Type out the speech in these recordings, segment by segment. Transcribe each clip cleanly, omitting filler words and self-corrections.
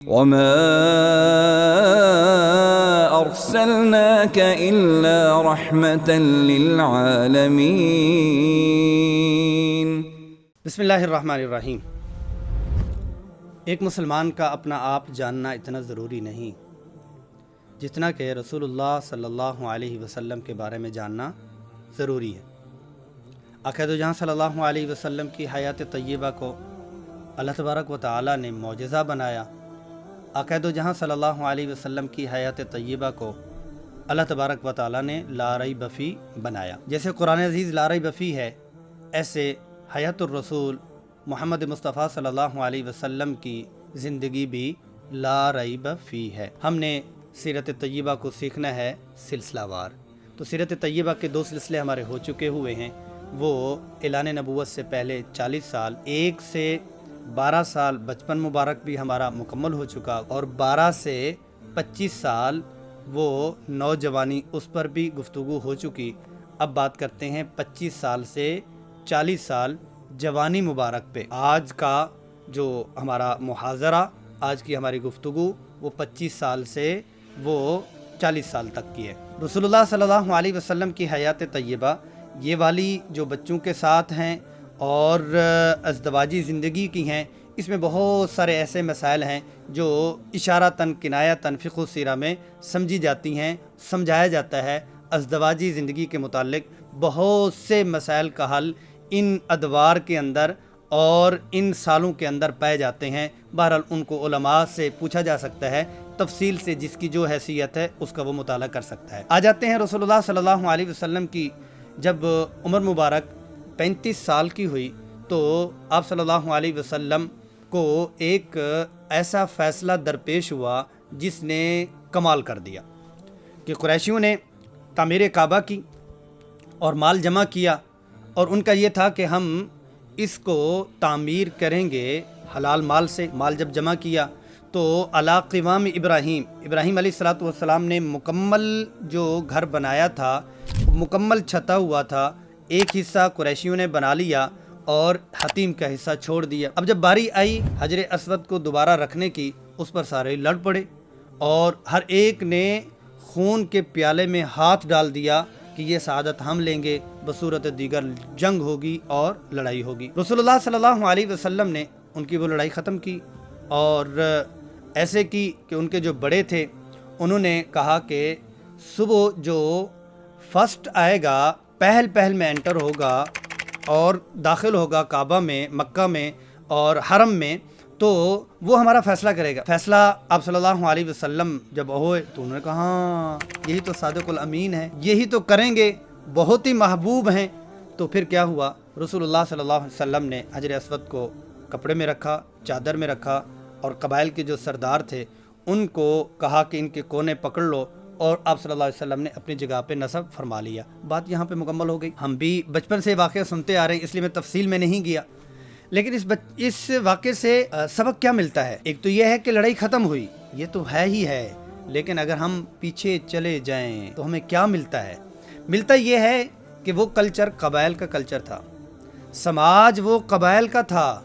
وما أرسلناك إلا رحمة للعالمين۔ بسم اللہ الرحمن الرحیم۔ ایک مسلمان کا اپنا آپ جاننا اتنا ضروری نہیں جتنا کہ رسول اللہ صلی اللہ علیہ وسلم کے بارے میں جاننا ضروری ہے۔ آقا دو جہاں صلی اللہ علیہ وسلم کی حیات طیبہ کو اللہ تبارک و تعالی نے معجزہ بنایا۔ آقا دو جہاں صلی اللہ علیہ وسلم کی حیات طیبہ کو اللہ تبارک و تعالی نے لا ریب فیہ بنایا۔ جیسے قرآن عزیز لا ریب فیہ ہے، ایسے حیات الرسول محمد مصطفیٰ صلی اللہ علیہ وسلم کی زندگی بھی لا ریب فیہ ہے۔ ہم نے سیرت طیبہ کو سیکھنا ہے سلسلہ وار۔ تو سیرت طیبہ کے 2 سلسلے ہمارے ہو چکے ہوئے ہیں، وہ اعلان نبوت سے پہلے 40 سال، 1 سے 12 سال بچپن مبارک بھی ہمارا مکمل ہو چکا، اور 12 سے 25 سال وہ نوجوانی، اس پر بھی گفتگو ہو چکی۔ اب بات کرتے ہیں 25 سال سے 40 سال جوانی مبارک پہ۔ آج کا جو ہمارا محاضرہ، آج کی ہماری گفتگو، وہ 25 سال سے وہ 40 سال تک کی ہے۔ رسول اللہ صلی اللہ علیہ وسلم کی حیات طیبہ یہ والی جو بچوں کے ساتھ ہیں اور ازدواجی زندگی کی ہیں، اس میں بہت سارے ایسے مسائل ہیں جو اشارتاً کنایتاً فقہ و سیرہ میں سمجھی جاتی ہیں، سمجھایا جاتا ہے۔ ازدواجی زندگی کے متعلق بہت سے مسائل کا حل ان ادوار کے اندر اور ان سالوں کے اندر پائے جاتے ہیں۔ بہرحال ان کو علماء سے پوچھا جا سکتا ہے، تفصیل سے جس کی جو حیثیت ہے اس کا وہ مطالعہ کر سکتا ہے۔ آ جاتے ہیں رسول اللہ صلی اللہ علیہ وسلم کی جب عمر مبارک 35 سال کی ہوئی تو آپ صلی اللہ علیہ وسلم کو ایک ایسا فیصلہ درپیش ہوا جس نے کمال کر دیا کہ قریشیوں نے تعمیر کعبہ کی اور مال جمع کیا، اور ان کا یہ تھا کہ ہم اس کو تعمیر کریں گے حلال مال سے۔ مال جب جمع کیا تو علی قوام ابراہیم علیہ السلام نے مکمل جو گھر بنایا تھا، مکمل چھتا ہوا تھا، ایک حصہ قریشیوں نے بنا لیا اور حتیم کا حصہ چھوڑ دیا۔ اب جب باری آئی حجر اسود کو دوبارہ رکھنے کی، اس پر سارے لڑ پڑے اور ہر ایک نے خون کے پیالے میں ہاتھ ڈال دیا کہ یہ سعادت ہم لیں گے، بصورت دیگر جنگ ہوگی اور لڑائی ہوگی۔ رسول اللہ صلی اللہ علیہ وسلم نے ان کی وہ لڑائی ختم کی، اور ایسے کی کہ ان کے جو بڑے تھے انہوں نے کہا کہ صبح جو فرسٹ آئے گا، پہل میں انٹر ہوگا اور داخل ہوگا کعبہ میں، مکہ میں اور حرم میں، تو وہ ہمارا فیصلہ کرے گا۔ فیصلہ آپ صلی اللہ علیہ وسلم جب ہوئے تو انہوں نے کہا ہاں یہی تو صادق الامین ہے، یہی تو کریں گے، بہت ہی محبوب ہیں۔ تو پھر کیا ہوا، رسول اللہ صلی اللہ علیہ وسلم نے حجر اسود کو کپڑے میں رکھا، چادر میں رکھا، اور قبائل کے جو سردار تھے ان کو کہا کہ ان کے کونے پکڑ لو، اور آپ صلی اللہ علیہ وسلم نے اپنی جگہ پہ نصب فرما لیا۔ بات یہاں پہ مکمل ہو گئی۔ ہم بھی بچپن سے واقعہ سنتے آ رہے ہیں، اس لیے میں تفصیل میں نہیں گیا، لیکن اس واقعے سے سبق کیا ملتا ہے؟ ایک تو یہ ہے کہ لڑائی ختم ہوئی، یہ تو ہے ہی ہے، لیکن اگر ہم پیچھے چلے جائیں تو ہمیں کیا ملتا ہے؟ ملتا یہ ہے کہ وہ کلچر قبائل کا کلچر تھا، سماج وہ قبائل کا تھا۔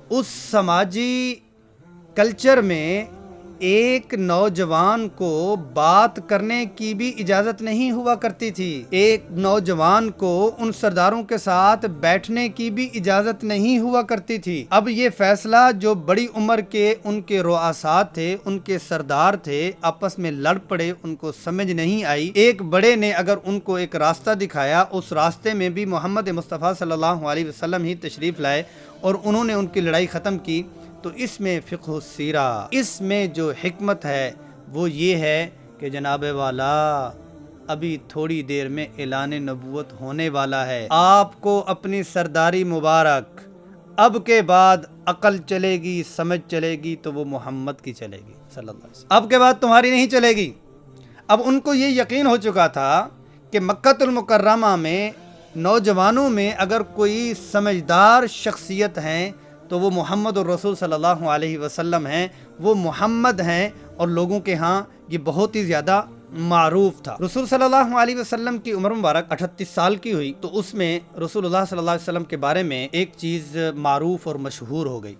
اس سماجی کلچر میں ایک نوجوان کو بات کرنے کی بھی اجازت نہیں ہوا کرتی تھی، ایک نوجوان کو ان سرداروں کے ساتھ بیٹھنے کی بھی اجازت نہیں ہوا کرتی تھی۔ اب یہ فیصلہ جو بڑی عمر کے ان کے رؤساء تھے، ان کے سردار تھے، آپس میں لڑ پڑے، ان کو سمجھ نہیں آئی۔ ایک بڑے نے اگر ان کو ایک راستہ دکھایا، اس راستے میں بھی محمد مصطفیٰ صلی اللہ علیہ وسلم ہی تشریف لائے اور انہوں نے ان کی لڑائی ختم کی، تو اس میں فقہ و سیرہ، اس میں جو حکمت ہے وہ یہ ہے کہ جناب والا ابھی تھوڑی دیر میں اعلان نبوت ہونے والا ہے، آپ کو اپنی سرداری مبارک اب کے بعد عقل چلے گی، سمجھ چلے گی تو وہ محمد کی چلے گی صلی اللہ علیہ وسلم، اب کے بعد تمہاری نہیں چلے گی۔ اب ان کو یہ یقین ہو چکا تھا کہ مکہ المکرمہ میں نوجوانوں میں اگر کوئی سمجھدار شخصیت ہیں تو وہ محمد الرسول صلی اللہ علیہ وسلم ہیں، وہ محمد ہیں، اور لوگوں کے ہاں یہ بہت ہی زیادہ معروف تھا۔ رسول صلی اللہ علیہ وسلم کی عمر مبارک 38 سال کی ہوئی تو اس میں رسول اللہ صلی اللہ علیہ وسلم کے بارے میں ایک چیز معروف اور مشہور ہو گئی،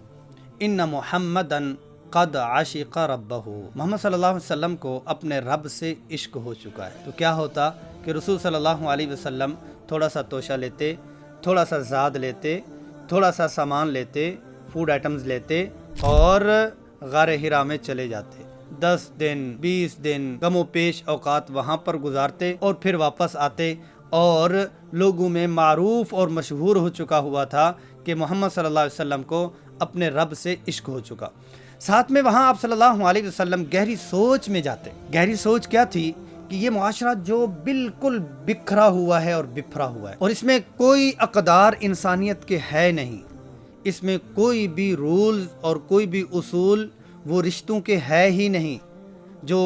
ان محمدن قد عشق ربہ، محمد صلی اللہ علیہ وسلم کو اپنے رب سے عشق ہو چکا ہے۔ تو کیا ہوتا کہ رسول صلی اللہ علیہ وسلم تھوڑا سا توشہ لیتے، تھوڑا سا زاد لیتے، تھوڑا سا سامان لیتے، فوڈ آئٹمز لیتے اور غار حرا میں چلے جاتے، 10 دن 20 دن غم و پیش اوقات وہاں پر گزارتے اور پھر واپس آتے، اور لوگوں میں معروف اور مشہور ہو چکا ہوا تھا کہ محمد صلی اللہ علیہ وسلم کو اپنے رب سے عشق ہو چکا۔ ساتھ میں وہاں آپ صلی اللہ علیہ وسلم گہری سوچ میں جاتے۔ گہری سوچ کیا تھی کہ یہ معاشرہ جو بالکل بکھرا ہوا ہے اور بفرا ہوا ہے، اور اس میں کوئی اقدار انسانیت کے ہے نہیں، اس میں کوئی بھی رولز اور کوئی بھی اصول وہ رشتوں کے ہے ہی نہیں، جو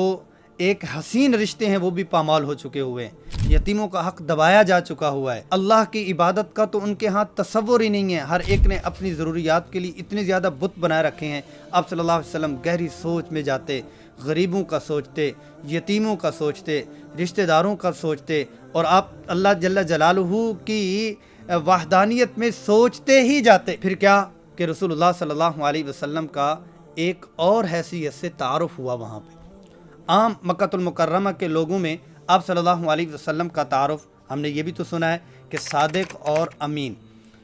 ایک حسین رشتے ہیں وہ بھی پامال ہو چکے ہوئے ہیں، یتیموں کا حق دبایا جا چکا ہوا ہے، اللہ کی عبادت کا تو ان کے ہاں تصور ہی نہیں ہے، ہر ایک نے اپنی ضروریات کے لیے اتنے زیادہ بت بنائے رکھے ہیں۔ آپ صلی اللہ علیہ وسلم گہری سوچ میں جاتے، غریبوں کا سوچتے، یتیموں کا سوچتے، رشتہ داروں کا سوچتے، اور آپ اللہ جل جلالہ کی وحدانیت میں سوچتے ہی جاتے۔ پھر کیا کہ رسول اللہ صلی اللہ علیہ وسلم کا ایک اور حیثیت سے تعارف ہوا وہاں پہ۔ عام مکہ المکرمہ کے لوگوں میں آپ صلی اللہ علیہ وسلم کا تعارف ہم نے یہ بھی تو سنا ہے کہ صادق اور امین۔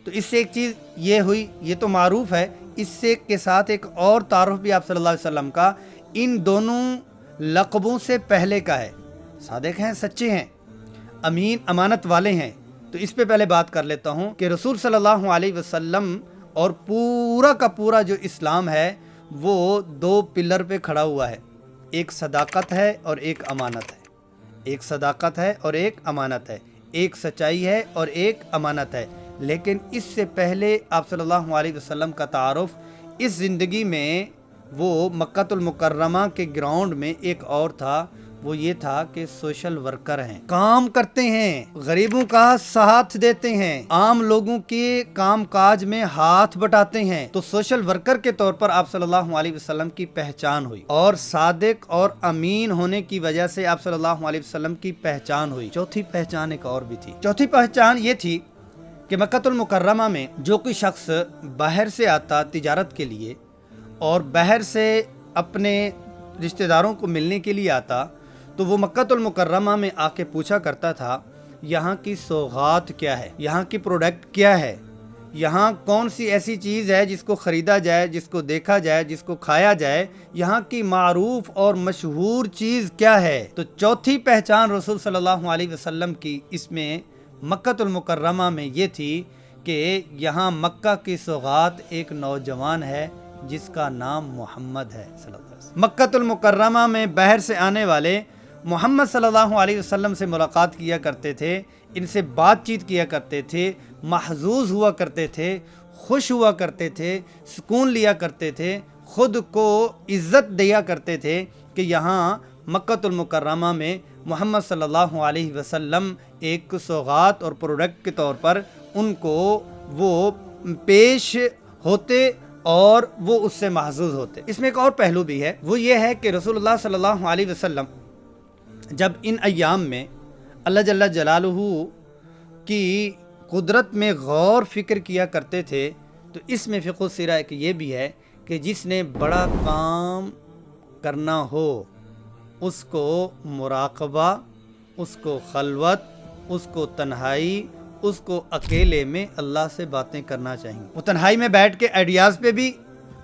تو اس سے ایک چیز یہ ہوئی، یہ تو معروف ہے، اس سے کے ساتھ ایک اور تعارف بھی آپ صلی اللہ علیہ وسلم کا ان دونوں لقبوں سے پہلے کا ہے۔ صادق ہیں، سچے ہیں، امین امانت والے ہیں۔ تو اس پہ پہلے بات کر لیتا ہوں کہ رسول صلی اللہ علیہ وسلم اور پورا کا پورا جو اسلام ہے وہ 2 پلر پہ کھڑا ہوا ہے، ایک صداقت ہے اور ایک امانت ہے، ایک صداقت ہے اور ایک امانت ہے، ایک سچائی ہے اور ایک امانت ہے۔ لیکن اس سے پہلے آپ صلی اللہ علیہ وسلم کا تعارف اس زندگی میں وہ مکہ المکرمہ کے گراؤنڈ میں ایک اور تھا، وہ یہ تھا کہ سوشل ورکر ہیں، کام کرتے ہیں، غریبوں کا ساتھ دیتے ہیں، عام لوگوں کے کام کاج میں ہاتھ بٹاتے ہیں۔ تو سوشل ورکر کے طور پر آپ صلی اللہ علیہ وسلم کی پہچان ہوئی، اور صادق اور امین ہونے کی وجہ سے آپ صلی اللہ علیہ وسلم کی پہچان ہوئی۔ چوتھی پہچان ایک اور بھی تھی۔ چوتھی پہچان یہ تھی کہ مکہ المکرمہ میں جو کوئی شخص باہر سے آتا تجارت کے لیے اور باہر سے اپنے رشتہ داروں کو ملنے کے لیے آتا، تو وہ مکہ المکرمہ میں آ کے پوچھا کرتا تھا یہاں کی سوغات کیا ہے، یہاں کی پروڈکٹ کیا ہے، یہاں کون سی ایسی چیز ہے جس کو خریدا جائے، جس کو دیکھا جائے، جس کو کھایا جائے، یہاں کی معروف اور مشہور چیز کیا ہے۔ تو چوتھی پہچان رسول صلی اللہ علیہ وسلم کی اس میں مکہ المکرمہ میں یہ تھی کہ یہاں مکہ کی سوغات ایک نوجوان ہے جس کا نام محمد ہے صلی اللہ علیہ وسلم۔ مکہ المکرمہ میں باہر سے آنے والے محمد صلی اللہ علیہ وسلم سے ملاقات کیا کرتے تھے، ان سے بات چیت کیا کرتے تھے، محظوظ ہوا کرتے تھے، خوش ہوا کرتے تھے، سکون لیا کرتے تھے، خود کو عزت دیا کرتے تھے کہ یہاں مکہ المکرمہ میں محمد صلی اللہ علیہ وسلم ایک سوغات اور پروڈکٹ کے طور پر ان کو وہ پیش ہوتے اور وہ اس سے محظوظ ہوتے۔ اس میں ایک اور پہلو بھی ہے، وہ یہ ہے کہ رسول اللہ صلی اللہ علیہ وسلم جب ان ایام میں اللہ جل جلالہ کی قدرت میں غور فکر کیا کرتے تھے، تو اس میں فقہ السیرہ ایک یہ بھی ہے کہ جس نے بڑا کام کرنا ہو اس کو مراقبہ، اس کو خلوت، اس کو تنہائی، اس کو اکیلے میں اللہ سے باتیں کرنا چاہیے۔ وہ تنہائی میں بیٹھ کے آئیڈیاز پہ بھی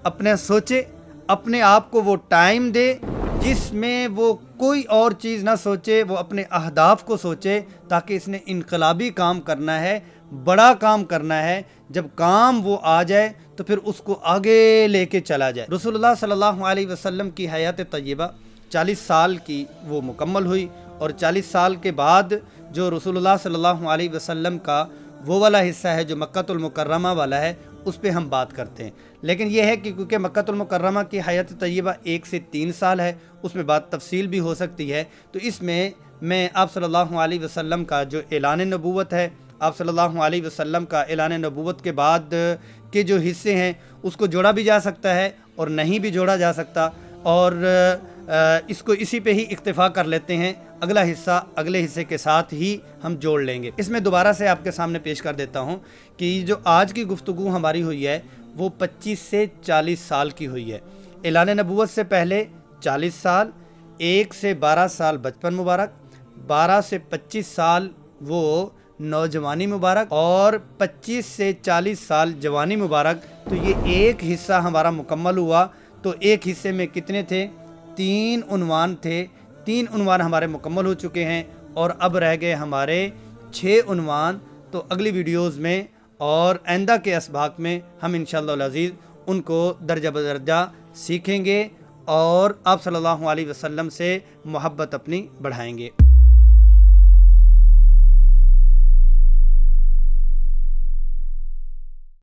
اپنے سوچے، اپنے آپ کو وہ ٹائم دے جس میں وہ کوئی اور چیز نہ سوچے، وہ اپنے اہداف کو سوچے، تاکہ اس نے انقلابی کام کرنا ہے، بڑا کام کرنا ہے، جب کام وہ آ جائے تو پھر اس کو آگے لے کے چلا جائے۔ رسول اللہ صلی اللہ علیہ وسلم کی حیات طیبہ 40 سال کی وہ مکمل ہوئی، اور 40 سال کے بعد جو رسول اللہ صلی اللہ علیہ وسلم کا وہ والا حصہ ہے جو مکہ المکرمہ والا ہے، اس پہ ہم بات کرتے ہیں۔ لیکن یہ ہے کہ کیونکہ مکہ المکرمہ کی حیات طیبہ 1 سے 3 سال ہے، اس میں بات تفصیل بھی ہو سکتی ہے، تو اس میں آپ صلی اللہ علیہ وسلم کا جو اعلان نبوت ہے، آپ صلی اللہ علیہ وسلم کا اعلان نبوت کے بعد کے جو حصے ہیں اس کو جوڑا بھی جا سکتا ہے اور نہیں بھی جوڑا جا سکتا، اور اس کو اسی پہ ہی اکتفا کر لیتے ہیں، اگلا حصہ اگلے حصے کے ساتھ ہی ہم جوڑ لیں گے۔ اس میں دوبارہ سے آپ کے سامنے پیش کر دیتا ہوں کہ جو آج کی گفتگو ہماری ہوئی ہے وہ 25 سے 40 سال کی ہوئی ہے۔ اعلان نبوت سے پہلے 40 سال، 1 سے 12 سال بچپن مبارک، 12 سے 25 سال وہ نوجوانی مبارک، اور 25 سے 40 سال جوانی مبارک۔ تو یہ ایک حصہ ہمارا مکمل ہوا۔ تو ایک حصے میں کتنے تھے؟ 3 عنوان تھے۔ 3 عنوان ہمارے مکمل ہو چکے ہیں، اور اب رہ گئے ہمارے 6 عنوان۔ تو اگلی ویڈیوز میں اور آئندہ کے اسباق میں ہم انشاءاللہ العزیز ان کو درجہ بدرجہ سیکھیں گے، اور آپ صلی اللہ علیہ وسلم سے محبت اپنی بڑھائیں گے۔